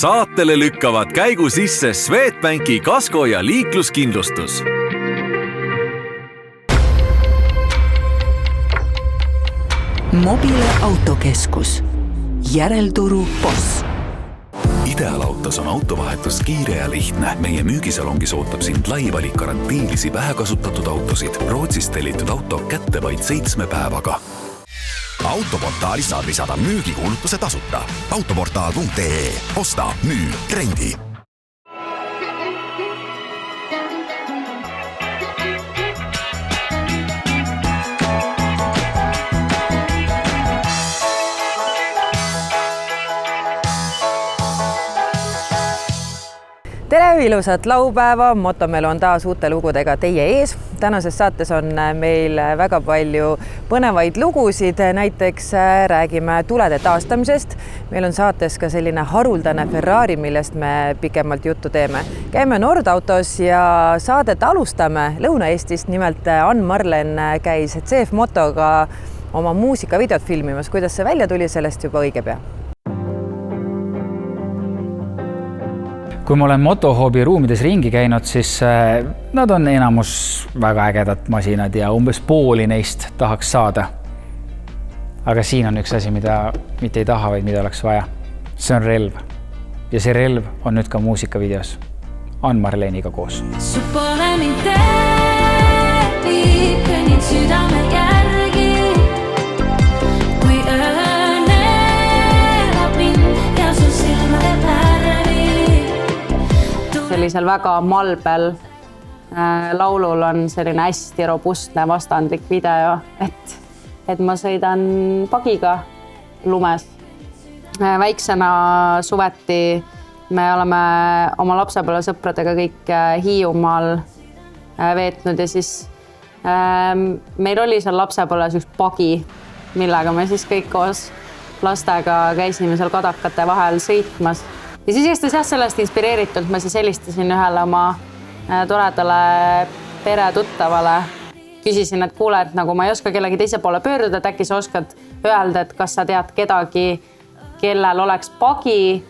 Saatele lükkavad käigu sisse Swedbanki kasko- ja liikluskindlustus. Mobile autokeskus. Järelturu boss. Ideaalautos on autovahetus kiire ja lihtne. Meie müügisalongis ootab sind lai valik garantiilisi vähekasutatud autosid. Rootsist tellitud auto kätte vaid 7 päevaga. Autoportaalis saad lisada müügikuulutuse tasuta. Autoportaal.ee. Osta, müü, rendi. Tere ilusat laupäeva, Motomelu on taas uute lugudega teie ees. Tänases saates on meil väga palju põnevaid lugusid, näiteks räägime tulede taastamisest. Meil on saates ka selline haruldane Ferrari, millest me pikemalt juttu teeme. Käime Nordautos ja saadet alustame Lõuna-Eestist, nimelt Ann-Marlen käis CF Motoga oma muusikavideot filmimas. Kuidas see välja tuli, sellest juba õige pea. Kui ma olen motohoobi ruumides ringi käinud, siis nad on enamus väga ägedad masinad ja umbes pooli neist tahaks saada. Aga siin on üks asi, mida mitte ei taha, vaid mida oleks vaja. See on relv. Ja see relv on nüüd ka muusikavideos. Ann-Marleniga koos. Su pole mind teebi, kõnnid südame järgi. Kui õõnelab mind ja su silmade värvi. Sellisel väga malbel laulul on selline hästi robustne vastandlik video, et ma sõidan pagiga lumes. Väiksena suveti me oleme oma lapsepõlve sõpradega kõik Hiiumaal veetnud ja siis meil oli seal lapsepõlves üks pagi, millega me siis kõik koos lastega käisime seal kadakate vahel sõitmas. Ja siis jästas sellest inspireeritult ma siis helistasin ühele oma toredale peretuttavale. Küsisin, et kuule, et nagu ma ei oska kellegi teise poole pöörduda, et äkki sa oskad öelda, et kas sa tead kedagi, kellel oleks pagi.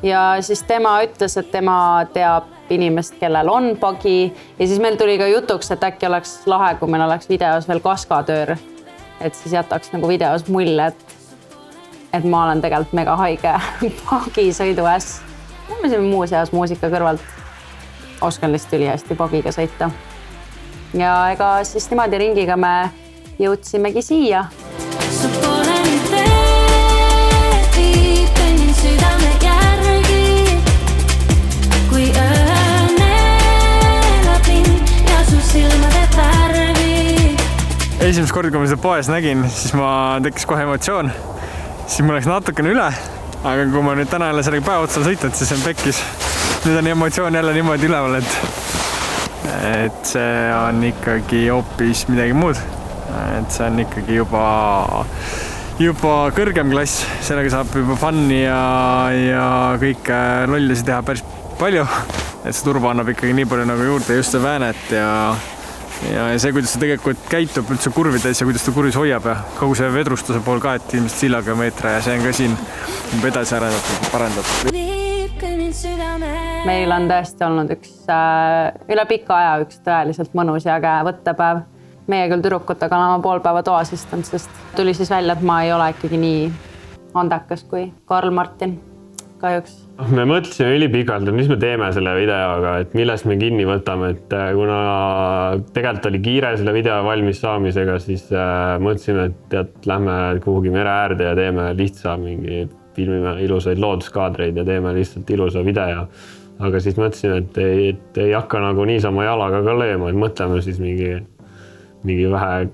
Ja siis tema ütles, et tema teab inimest, kellel on pagi. Ja siis meil tuli ka jutuks, et äkki oleks lahe, kui meil oleks videos veel kaskatöör. Et siis jätaks nagu videos mulje, et ma olen tegelikult mega haige pagisõidu äs. Me siin muuseas muusika kõrvalt oskan lihtsalt üli hästi pagiga sõita. Ja ega siis niimoodi ringiga me jõudsimegi siia. Su pole mind teebi, kõnnin südame järgi. Kui õõnelab mind ja su silmade värvi. Esimest korda, kui ma seda poes nägin, siis ma tekkis kohe emotsioon. Siis mul läks natukene üle, aga kui ma nüüd täna jälle sellega päeva otsal sõitnud, siis on pekkis. Nüüd on emotsioon jälle niimoodi üleval, et see on ikkagi hoopis midagi muud. Et see on ikkagi juba kõrgem klass. Sellega saab juba funni ja kõik lollisi teha päris palju. Et see turba annab ikkagi nii palju nagu juurde, just see väänet ja see, kuidas see tegelikult käitub üldse kurvides ja kuidas ta kurvis hoiab ja kogu see vedrustuse pool ka, et ilmselt sillageomeetria ja see on ka siin edasi parendatud. Meil on tõesti olnud üle pika aja üks tõeliselt mõnus ja äge võttepäev. Meie küll tüdrukutega oleme pool päeva toas istunud, sest tuli siis välja, et ma ei ole ikkagi nii andekas kui Karl Martin kahjuks. Me mõtlesime ülipikalt, et mis me teeme selle videoga, et millest me kinni võtame, et kuna tegelikult oli kiire selle video valmis saamisega, siis mõtlesime, et lähme kuhugi mere äärde ja teeme lihtsa mingi filmime ilusaid looduskaadreid ja teeme lihtsalt ilusa video. Aga siis mõtlesime, et ei hakka nagu niisama jalaga ka lööma, et mõtleme siis mingi vähe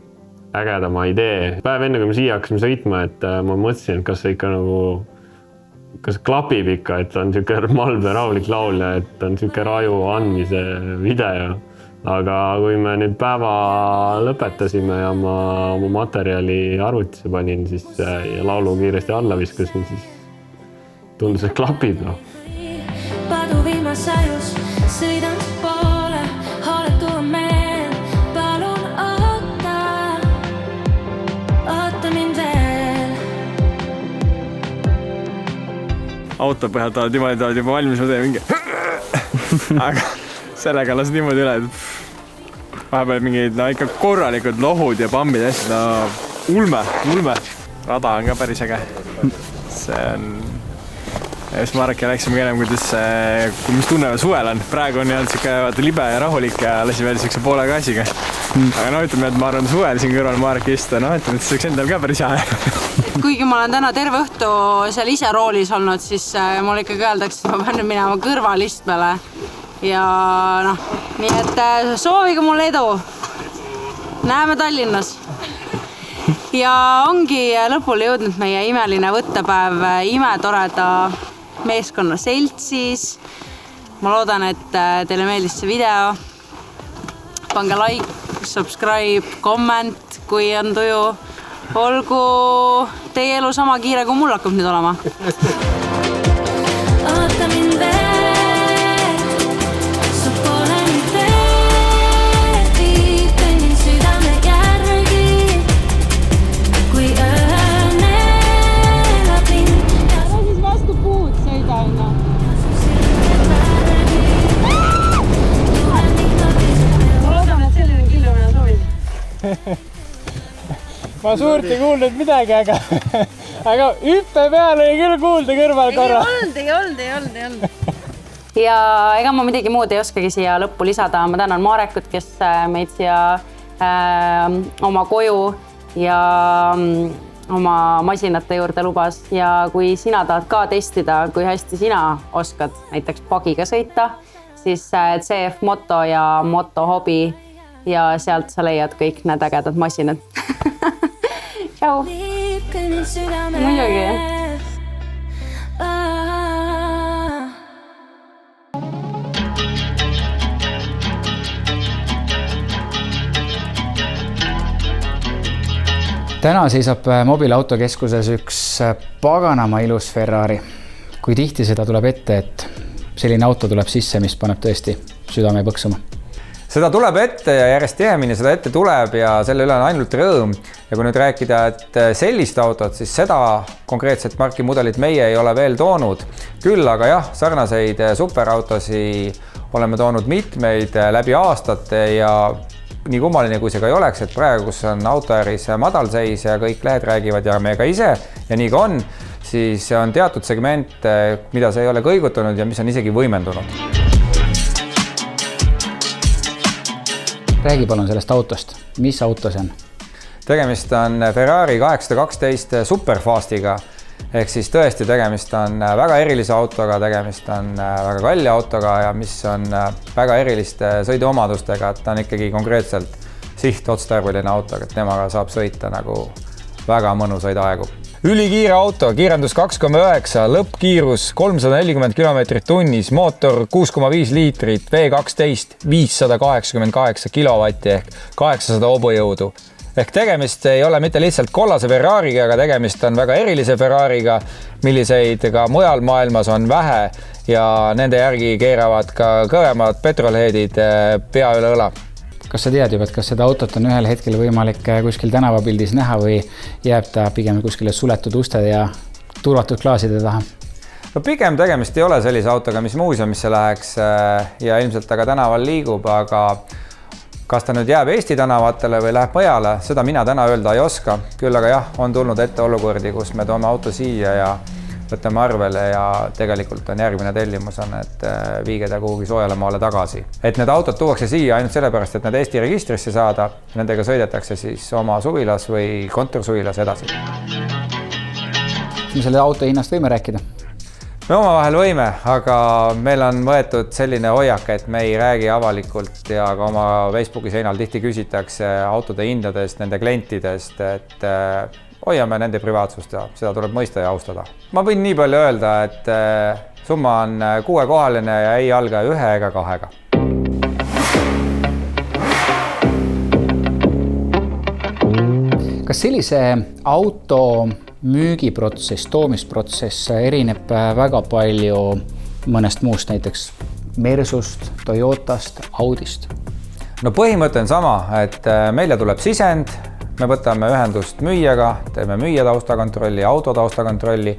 ägedama idee. Päev enne, kui me siia hakkasime sõitma, et ma mõtlesin, et kas see ikka nagu kas klapib ikka, et on niisugune malbe rahulik laul ja et on niisugune raju andmise video. Aga kui me nüüd päeva lõpetasime ja ma oma materjali arvutisse panin siis, ja laulu kiiresti alla viskasin, siis tundus, et klapib. No. Padu viimas sajus, sõidan poole, hooletu on meel, palun oota mind veel. auto põhjalt oled juba valmis, ma teen mingi aga sellega lased niimoodi üle, et vahepeal mingid ikka korralikud lohud ja pammid ja asjad, ulme, rada on ka päris äge. See on, just Mareki läksime enam, mis tunneme suvel on. Praegu on jäänud libe ja rahulik ja lasi veel siukse poole gaasiga. Aga ütleme, et ma arvan suvel siin kõrval Mareki istuda, ütleme, et see oleks endal ka päris hea. Kuigi ma olen täna terve õhtu seal ise roolis olnud, siis mul ikkagi öeldakse, et ma pean nüüd minema kõrvalistmele. Ja nii et soovige mulle edu. Näeme Tallinnas. Ja ongi lõpule jõudnud meie imeline võttepäev imetoreda meeskonna seltsis. Ma loodan, et teile meeldis see video. Pange like, subscribe, comment, kui on tuju. Olgu teie elu sama kiire, kui mul hakkab nüüd olema. Oota mind veel, su pole nüüd veel, viib kõnnin südame järgi, kui õõne elab mind. Ja siis vastu puud sõida enne. Ma loodan, et selline killemine sobib. Ma suurt ei kuulnud midagi, aga hüppe peal oli küll kuulda kõrval korra. Ei olnud. Ja ega ma midagi muud ei oskagi siia lõppu lisada. Ma tänan Marekut, kes meid siia oma koju ja oma masinate juurde lubas. Ja kui sina tahad ka testida, kui hästi sina oskad näiteks pagiga sõita, siis CF Moto ja Moto Hobby ja sealt sa leiad kõik need ägedad masinad. Tšau! Muidugi. Täna seisab mobiilautokeskuses üks paganama ilus Ferrari. Kui tihti seda tuleb ette, et selline auto tuleb sisse, mis paneb tõesti südame põksuma? Seda tuleb ette ja järjest tihemini seda ette tuleb ja selle üle on ainult rõõm. Ja kui nüüd rääkida, et sellist autot, siis seda konkreetset marki mudelit meie ei ole veel toonud. Küll aga jah, sarnaseid superautosi oleme toonud mitmeid läbi aastate ja nii kummaline kui see ka ei oleks, et praegu, kus on autoäris madalseis ja kõik lehed räägivad ja me ka ise ja nii ka on, siis on teatud segment, mida see ei ole kõigutanud ja mis on isegi võimendunud. Räägi palun sellest autost. Mis auto see on? Tegemist on Ferrari 812 Superfastiga. Ehk siis tõesti tegemist on väga erilise autoga, tegemist on väga kalli autoga ja mis on väga eriliste sõiduomadustega, et ta on ikkagi konkreetselt sihtotstarbeline auto, et temaga saab sõita nagu väga mõnusaid aegu. Ülikiire auto, kiirendus 2,9, lõppkiirus 340 km tunnis, mootor 6,5 liitrit, V12, 588 kilovatti ehk 800 hobujõudu. Ehk tegemist ei ole mitte lihtsalt kollase Ferrariga, aga tegemist on väga erilise Ferrariga, milliseid ka mujal maailmas on vähe ja nende järgi keeravad ka kõvemad petrolheedid pea üle õla. Kas sa tead juba, et kas seda autot on ühel hetkel võimalik kuskil tänavapildis näha või jääb ta pigem kuskile suletud usted ja turvatud klaaside taha? No pigem tegemist ei ole sellise autoga, mis muuseumisse läheks ja ilmselt ta ka tänaval liigub, aga kas ta nüüd jääb Eesti tänavatele või läheb mujale, seda mina täna öelda ei oska. Küll aga jah, on tulnud ette olukordi, kus me toome auto siia ja võtame arvele ja tegelikult on järgmine tellimus on, et viige ta kuhugi soojale maale tagasi. Et need autod tuuakse siia ainult sellepärast, et need Eesti registrisse saada, nendega sõidetakse siis oma suvilas või kontorsuvilas edasi. Me selle auto hinnast võime rääkida? Me omavahel võime, aga meil on võetud selline hoiak, et me ei räägi avalikult ja ka oma Facebooki seinal tihti küsitakse autode hindadest, nende klientidest, et hoiame nende privaatsust ja seda tuleb mõista ja austada. Ma võin nii palju öelda, et summa on 6-kohaline ja ei alga 1 ega 2-ga. Kas sellise auto müügiprotsess, toomisprotsess erineb väga palju mõnest muust, näiteks Mersust, Toyotast, Audist? No põhimõte on sama, et meile tuleb sisend, me võtame ühendust müüjaga, teeme müüja taustakontrolli, auto taustakontrolli,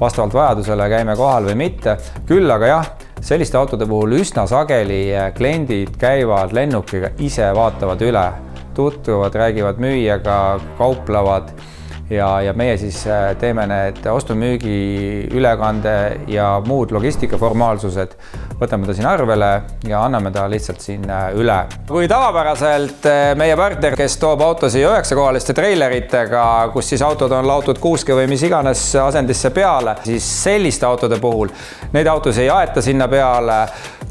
vastavalt vajadusele käime kohal või mitte. Küll aga jah, selliste autode puhul üsna sageli kliendid käivad lennukiga, ise vaatavad üle, tutvuvad, räägivad müüjaga, kauplevad ja meie siis teeme need ostu-müügi ülekande ja muud logistikaformaalsused. Võtame ta siin arvele ja anname ta lihtsalt siin üle. Kui tavapäraselt meie partner, kes toob autosi 9-kohaliste treileritega, kus siis autod on laotud kuuske või mis iganes asendisse peale, siis selliste autode puhul neid autosid ei aeta sinna peale,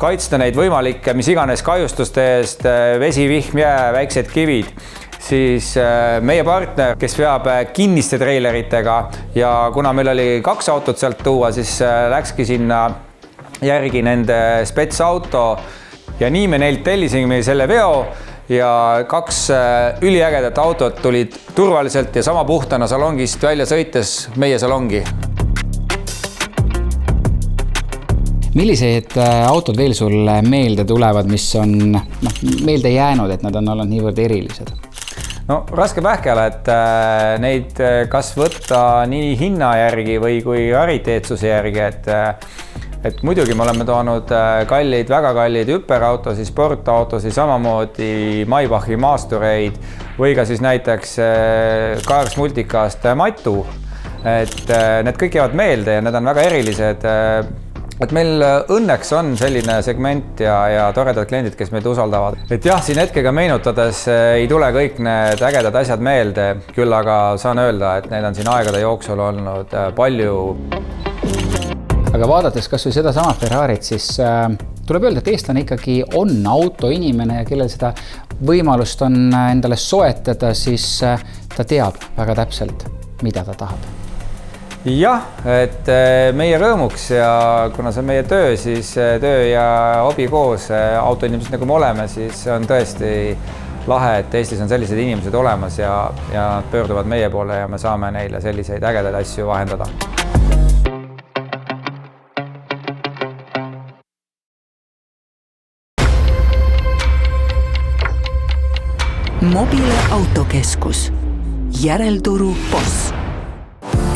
kaitsta neid võimalikke mis iganes kahjustuste eest, vesi, vihm, jää, väiksed kivid, siis meie partner, kes veab kinniste treileritega ja kuna meil oli 2 autot sealt tuua, siis läkski sinna järgi nende spetsauto ja nii me neilt tellisime selle veo ja 2 üliägedat autot tulid turvaliselt ja sama puhtana salongist välja sõites meie salongi. Millised autod veel sul meelde tulevad, mis on meelde jäänud, et nad on olnud niivõrd erilised? No raske pähkele, et neid kas võtta nii hinna järgi või kui rariteetsuse järgi, et muidugi me oleme toonud kalleid, väga kalleid hüperautosid, sportautosid, samamoodi Maybachi maastureid või ka siis näiteks Cars Multicast Matu. Et need kõik jäävad meelde ja need on väga erilised. Et meil õnneks on selline segment ja toredad kliendid, kes meid usaldavad. Et jah, siin hetkega meenutades ei tule kõik need ägedad asjad meelde, küll aga saan öelda, et need on siin aegade jooksul olnud palju. Aga vaadates kas või seda sama Ferrarit, siis tuleb öelda, et eestlane ikkagi on autoinimene ja kellel seda võimalust on endale soetada, siis ta teab väga täpselt, mida ta tahab. Jah, et meie rõõmuks ja kuna see on meie töö, siis töö ja hobi koos autoinimesed nagu me oleme, siis on tõesti lahe, et Eestis on sellised inimesed olemas ja pöörduvad meie poole ja me saame neile selliseid ägedaid asju vahendada. Mobile autokeskus. Järelturu boss.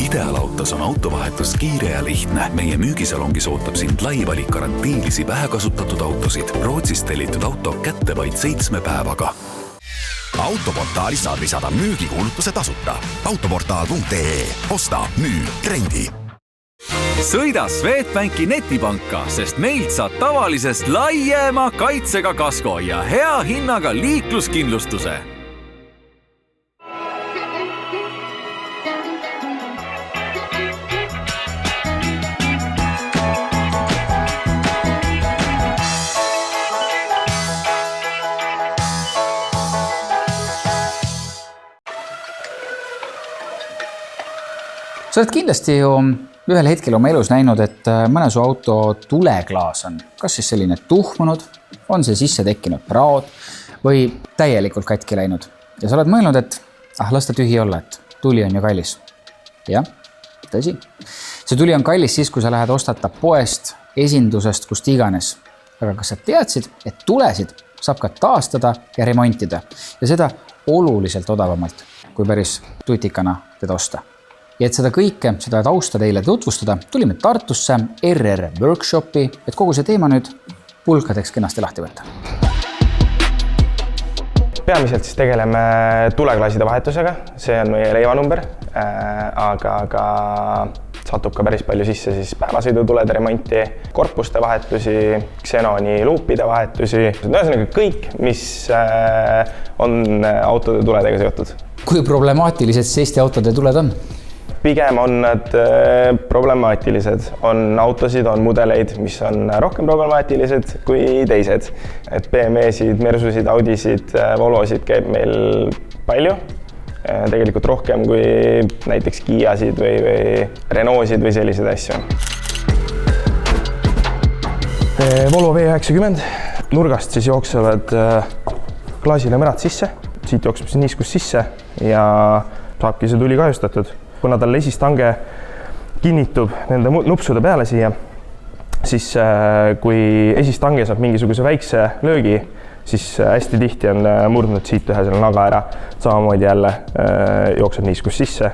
Idealautos on autovahetus kiire ja lihtne. Meie müügisalongis ootab sind lai valik karantiilisi vähekasutatud autosid. Rootsist tellitud auto kätte vaid 7 päevaga. Autoportaalis saad lisada müügikuulutuse tasuta. Autoportaal.ee. Osta, müü, trendi. Sõida Swedbanki netipanka, sest meilt saad tavalisest laiema kaitsega kasko ja hea hinnaga liikluskindlustuse. Sa oled kindlasti ju ühel hetkel oma elus näinud, et mõne su auto tuleklaas on kas siis selline tuhmunud, on see sisse tekkinud praod või täielikult katki läinud. Ja sa oled mõelnud, et las ta tühi olla, et tuli on ju kallis. Jah, tõsi. See tuli on kallis siis, kui sa lähed ostata poest, esindusest, kust iganes. Aga kas sa teadsid, et tulesid saab ka taastada ja remontida ja seda oluliselt odavamalt, kui päris tutikana teda osta. Ja et seda kõike, seda tausta teile tutvustada, tulime Tartusse RR Workshopi, et kogu see teema nüüd pulkadeks kenasti lahti võtta. Peamiselt siis tegeleme tuleklaaside vahetusega, see on meie leivanumber, aga satub ka päris palju sisse siis päevasõidutulede remonti, korpuste vahetusi, Xenoni luupide vahetusi, ühesõnaga kõik, mis on autode tuledega seotud. Kui problemaatilised siis Eesti autode tuled on? Pigem on nad problemaatilised. On autosid, on mudeleid, mis on rohkem problemaatilised kui teised. Et BMW-sid, Mersusid, Audisid, Volvosid käib meil palju. Tegelikult rohkem kui näiteks Kiasid või Renaultsid või selliseid asju. Volvo V90 nurgast siis jooksevad klaasile märad sisse. Siit jookseb siis niiskus sisse ja saabki see tuli kahjustatud. Kuna talle esistange kinnitub nende nupsude peale siia, siis kui esistange saab mingisuguse väikse löögi, siis hästi tihti on murdnud siit ühe selle naga ära. Samamoodi jälle jookseb niiskus sisse,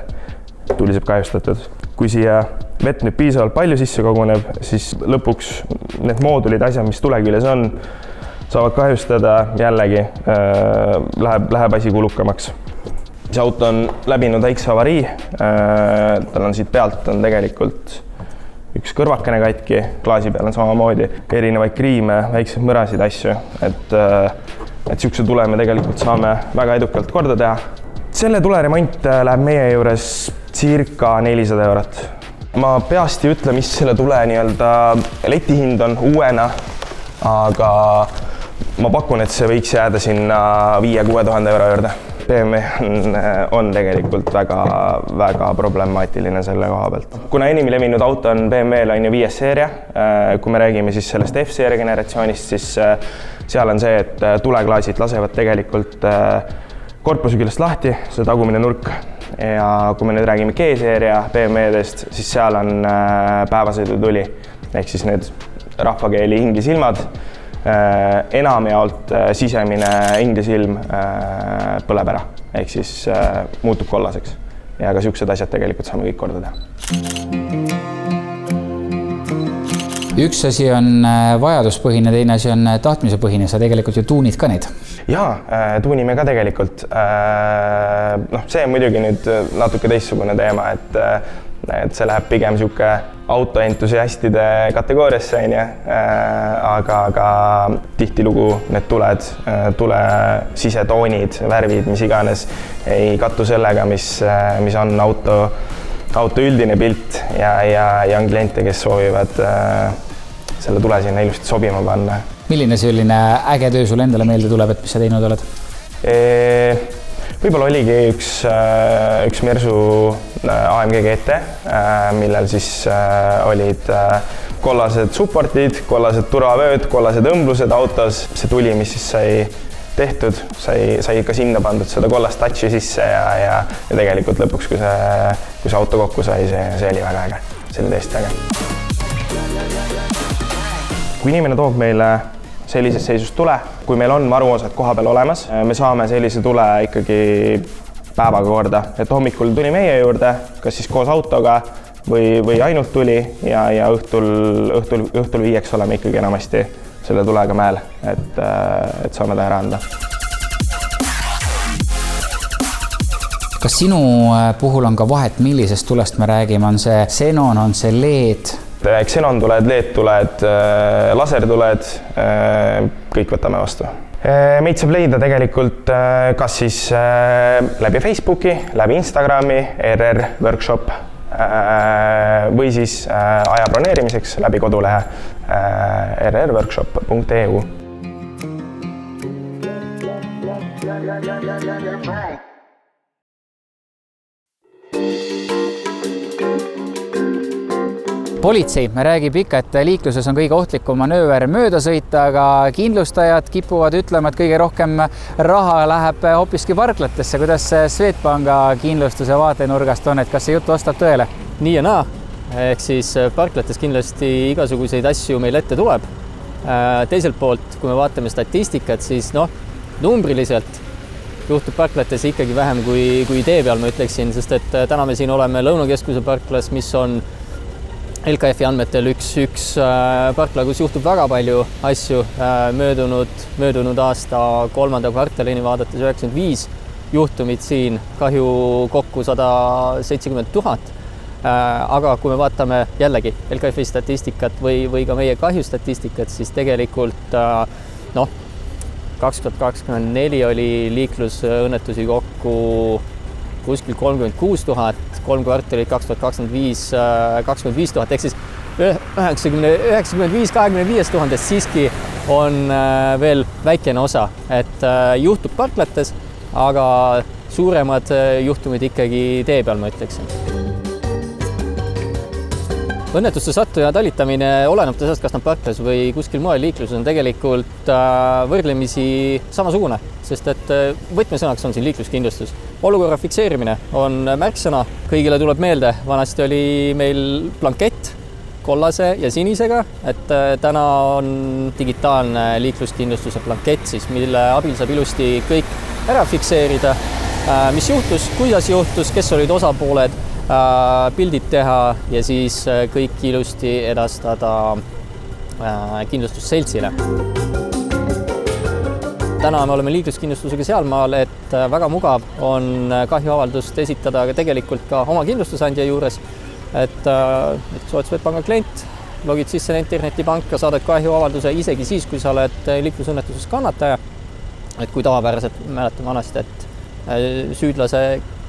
tuli saab kahjustatud. kui siia vett nüüd piisavalt palju sisse koguneb, siis lõpuks need moodulid, asjad, mis tule küljes on, saavad kahjustada, jällegi läheb asi kulukamaks. See auto on läbinud väikse avarii, tal on siit pealt on tegelikult üks kõrvakene katki, klaasi peal on samamoodi erinevaid kriime, väikseid mõrasid asju, et siukse tule me tegelikult saame väga edukalt korda teha. Selle tule remont läheb meie juures circa 400 eurot. Ma peast ei ütle, mis selle tule letihind on uuena, aga ma pakun, et see võiks jääda sinna 5-6 000 euro juurde. BMW on tegelikult väga problemaatiline selle koha pealt. Kuna enim levinud auto on BMW-l on ju 5 seeria, kui me räägime siis sellest F-seeria generatsioonist, siis seal on see, et tuleklaasid lasevad tegelikult korpuse küljest lahti, see tagumine nurk. Ja kui me nüüd räägime G-seeria BMW-dest, siis seal on päevasõidutuli, ehk siis need rahvakeeli inglisilmad. Enamjaolt sisemine inglisilm põleb ära, ehk siis muutub kollaseks. Ja ka siuksed asjad tegelikult saame kõik korda teha. Üks asi on vajaduspõhine, teine asi on tahtmisepõhine. Sa tegelikult ju tuunid ka neid. Jaa, tuunime ka tegelikult. See on muidugi nüüd natuke teistsugune teema, et see läheb pigem siuke autoentusiastide kategooriasse, aga tihtilugu need tule sisetoonid, värvid, mis iganes ei kattu sellega, mis on auto üldine pilt ja on kliente, kes soovivad selle tule sinna ilusti sobima panna. Milline selline äge töö sulle endale meelde tuleb, et mis sa teinud oled? Võib-olla oligi üks Mersu AMG GT, millel siis olid kollased supportid, kollased turvavööd, kollased õmblused autos. See tuli, mis siis sai tehtud, sai ka sinna pandud seda kollast touchi sisse ja tegelikult lõpuks, kui see auto kokku sai, see oli väga äge. See oli tõesti äge. Kui inimene toob meile sellises seisus tule, kui meil on varuosad koha peal olemas, me saame sellise tule ikkagi päevaga korda, et hommikul tuli meie juurde, kas siis koos autoga või ainult tuli ja õhtul 5 oleme ikkagi enamasti selle tulega mäel, et saame ta ära anda. Kas sinu puhul on ka vahet, millisest tulest me räägime? On see Xenon, on see LED? Xenon tuled, LED tuled, laser tuled, kõik võtame vastu. Meid saab leida tegelikult kas siis läbi Facebooki, läbi Instagrami, RR Workshop või siis aja broneerimiseks läbi kodulehe rrworkshop.eu. Politsei räägib ikka, et liikluses on kõige ohtlikum manööver mööda sõita, aga kindlustajad kipuvad ütlema, et kõige rohkem raha läheb hoopiski parklatesse. Kuidas Swedbanka kindlustuse vaatenurgast on, et kas see jutt vastab tõele? Nii ja naa, ehk siis parklates kindlasti igasuguseid asju meil ette tuleb. Teiselt poolt, kui me vaatame statistikat, siis numbriliselt juhtub parklates ikkagi vähem kui tee peal, ma ütleksin, sest et täna me siin oleme Lõunakeskuse parklas, mis on LKF-i andmetel üks parkla, kus juhtub väga palju asju. Möödunud aasta 3. kvartalini vaadates 95 juhtumit siin, kahju kokku 170 000. Aga kui me vaatame jällegi LKF-i statistikat või ka meie kahjustatistikat, siis tegelikult 2024 oli liiklusõnnetusi kokku kuskil 36 000, 3 kvartalit 2025 25 000, ehk siis 95 000 siiski on veel väikene osa, et juhtub parklates, aga suuremad juhtumid ikkagi tee peal, ma ütleksin. Õnnetuste sattuja talitamine oleneb sellest, kas nad parklas või kuskil moel liikluses on tegelikult võrdlemisi samasugune, sest et võtmesõnaks on siin liikluskindlustus. Olukorra fikseerimine on märksõna, kõigile tuleb meelde, vanasti oli meil blankett kollase ja sinisega, et täna on digitaalne liikluskindlustuse blankett, siis, mille abil saab ilusti kõik ära fikseerida, mis juhtus, kuidas juhtus, kes olid osapooled, pildid teha ja siis kõik ilusti edastada kindlustusseltsile. Täna me oleme liikluskindlustusega sealmaal, et väga mugav on kahjuavaldust esitada aga tegelikult ka oma kindlustusandja juures, et Swedbanki klient logid sisse internetipanka, saadad kahjuavalduse isegi siis, kui sa oled liiklusõnnetuses kannataja. Et kui tavapäraselt mäletame vanasti, et süüdlase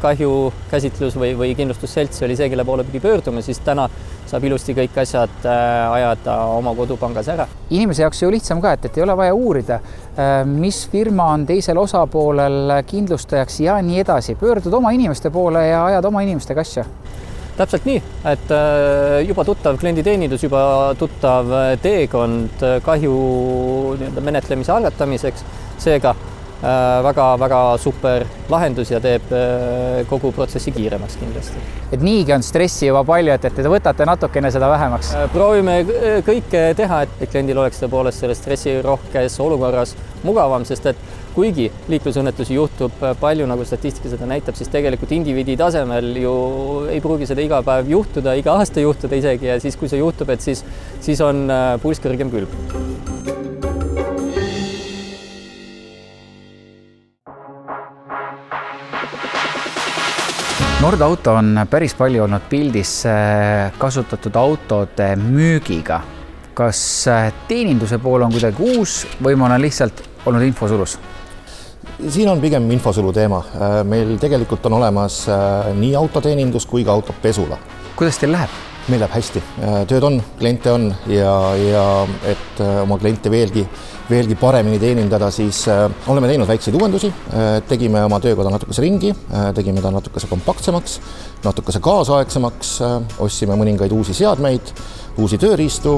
kahjukäsitlus või kindlustusselts oli see, kelle poole pidi pöörduma, siis täna saab ilusti kõik asjad ajada oma kodupangas ära. Inimese jaoks ju lihtsam ka, et ei ole vaja uurida, mis firma on teisel osapoolel kindlustajaks ja nii edasi. Pöördud oma inimeste poole ja ajad oma inimestega asja. Täpselt nii, et juba tuttav klienditeenindus, juba tuttav teekond kahju menetlemise algatamiseks, seega väga super lahendus ja teeb kogu protsessi kiiremaks kindlasti. Et niigi on stressi juba palju, et te võtate natukene seda vähemaks. Proovime kõike teha, et kliendil oleks tõepoolest selle stressirohkes olukorras mugavam, sest et kuigi liiklusõnnetusi juhtub palju, nagu statistika seda näitab, siis tegelikult indiviidi tasemel ju ei pruugi seda iga päev juhtuda, iga aasta juhtuda isegi ja siis, kui see juhtub, et siis on pulss kõrgem küll. Nordauto on päris palju olnud pildis kasutatud autode müügiga. Kas teeninduse pool on kuidagi uus või ma olen lihtsalt olnud infosulus? Siin on pigem infosulu teema. Meil tegelikult on olemas nii autoteenindus kui ka autopesula. Kuidas teil läheb? Meil läheb hästi. Tööd on, kliente on ja et oma kliente veelgi paremini teenindada, siis oleme teinud väikseid uuendusi, tegime oma töökoda natukese ringi, tegime ta natukese kompaktsemaks, natukese kaasaegsemaks, ostsime mõningaid uusi seadmeid, uusi tööriistu.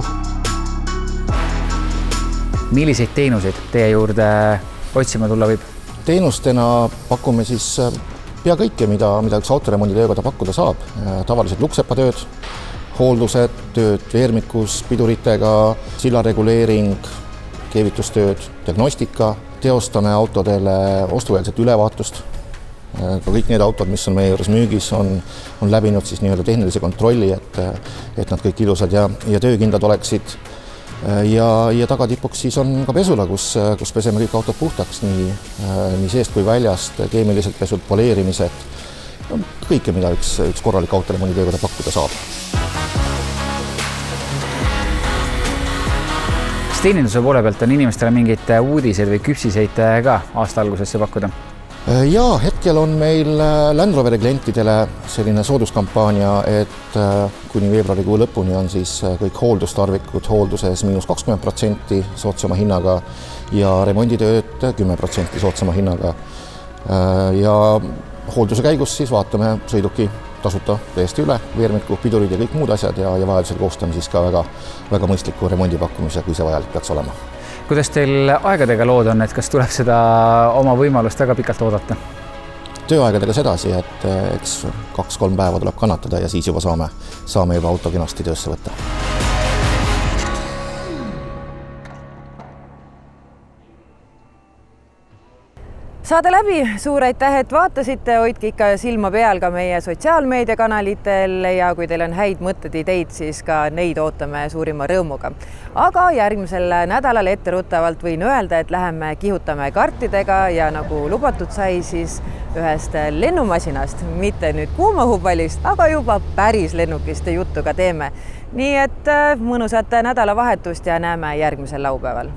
Milliseid teenuseid teie juurde otsima tulla võib? Teenustena pakume siis pea kõike, mida üks autoremondi töökoda pakkuda saab. Tavalised luksepatööd, hooldused, tööd veermikus, piduritega, sillareguleering, keevitustööd, diagnostika, teostame autodele ostueelset ülevaatust. Ka kõik need autod, mis on meie juures müügis, on läbinud siis nii-öelda tehnilise kontrolli, et nad kõik ilusad ja töökindlad oleksid. Ja tagatipuks siis on ka pesula, kus peseme kõik autod puhtaks, nii seest kui väljast, keemiliselt pesud, poleerimised, kõike, mida üks korralik autoremondi töökoda pakkuda saab. Kas teeninduse poole pealt on inimestele mingid uudiseid või küpsiseid ka aasta algusesse pakkuda? Ja hetkel on meil Land Roveri klientidele selline sooduskampaania, et kuni veebruarikuu lõpuni on siis kõik hooldustarvikud hoolduses -20% soodsama hinnaga ja remonditööd 10% soodsama hinnaga. Ja hoolduse käigus siis vaatame sõiduki tasuta täiesti üle, veermiku, pidurid ja kõik muud asjad ja vajadusel koostame siis ka väga mõistliku remondipakkumise, kui see vajalik peaks olema. Kuidas teil aegadega lood on, et kas tuleb seda oma võimalust väga pikalt oodata? Tööaegadega sedasi, et eks 2-3 päeva tuleb kannatada ja siis juba saame juba auto kenasti töösse võtta. Saade läbi, suur aitäh, et vaatasite, hoidke ikka silma peal ka meie sotsiaalmeediakanalitel ja kui teil on häid mõtteid, ideid, siis ka neid ootame suurima rõõmuga. Aga järgmisel nädalal etteruttavalt võin öelda, et läheme kihutame kartidega ja nagu lubatud sai, siis ühest lennumasinast, mitte nüüd kuumahupallist, aga juba päris lennukiste juttu ka teeme. Nii et mõnusat nädalavahetust ja näeme järgmisel laupäeval.